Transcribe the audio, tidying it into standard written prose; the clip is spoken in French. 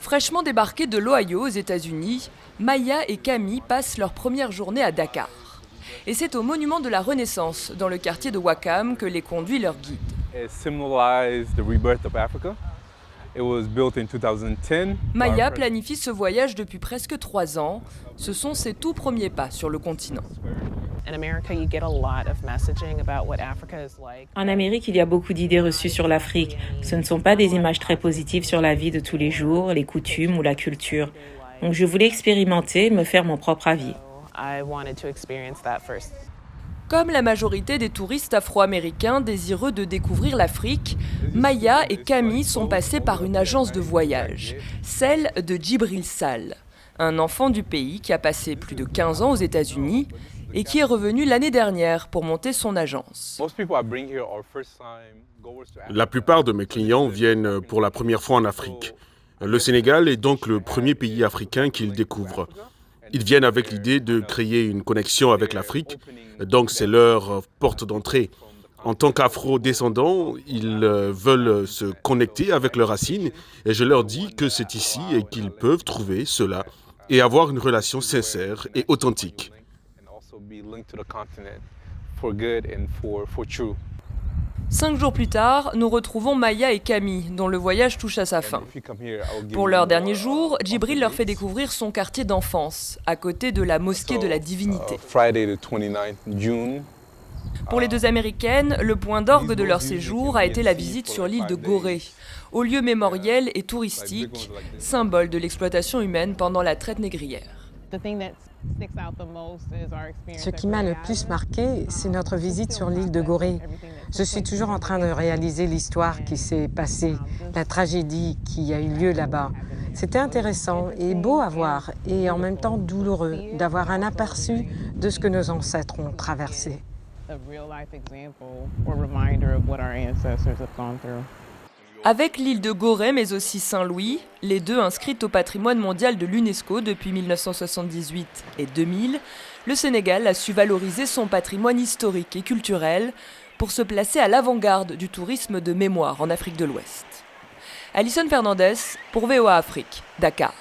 Fraîchement débarqués de l'Ohio aux États-Unis, Maya et Camille passent leur première journée à Dakar. Et c'est au monument de la Renaissance, dans le quartier de Wakam, que les conduit leur guide. It symbolized the rebirth of Africa. It was built in 2010. Maya planifie ce voyage depuis presque 3 ans. Ce sont ses tout premiers pas sur le continent. En Amérique, il y a beaucoup d'idées reçues sur l'Afrique. Ce ne sont pas des images très positives sur la vie de tous les jours, les coutumes ou la culture. Donc je voulais expérimenter, me faire mon propre avis. Comme la majorité des touristes afro-américains désireux de découvrir l'Afrique, Maya et Camille sont passés par une agence de voyage, celle de Djibril Sall, un enfant du pays qui a passé plus de 15 ans aux États-Unis et qui est revenu l'année dernière pour monter son agence. La plupart de mes clients viennent pour la première fois en Afrique. Le Sénégal est donc le premier pays africain qu'ils découvrent. Ils viennent avec l'idée de créer une connexion avec l'Afrique, donc c'est leur porte d'entrée. En tant qu'afro-descendants, ils veulent se connecter avec leurs racines et je leur dis que c'est ici et qu'ils peuvent trouver cela et avoir une relation sincère et authentique. 5 jours plus tard, nous retrouvons Maya et Camille, dont le voyage touche à sa fin. Pour leur dernier jour, Djibril leur fait découvrir son quartier d'enfance, à côté de la mosquée de la Divinité. Pour les deux Américaines, le point d'orgue de leur séjour a été la visite sur l'île de Gorée, au lieu mémoriel et touristique, symbole de l'exploitation humaine pendant la traite négrière. Ce qui m'a le plus marqué, c'est notre visite sur l'île de Gorée. Je suis toujours en train de réaliser l'histoire qui s'est passée, la tragédie qui a eu lieu là-bas. C'était intéressant et beau à voir et en même temps douloureux d'avoir un aperçu de ce que nos ancêtres ont traversé. Avec l'île de Gorée, mais aussi Saint-Louis, les deux inscrites au patrimoine mondial de l'UNESCO depuis 1978 et 2000, le Sénégal a su valoriser son patrimoine historique et culturel pour se placer à l'avant-garde du tourisme de mémoire en Afrique de l'Ouest. Alison Fernandez pour VOA Afrique, Dakar.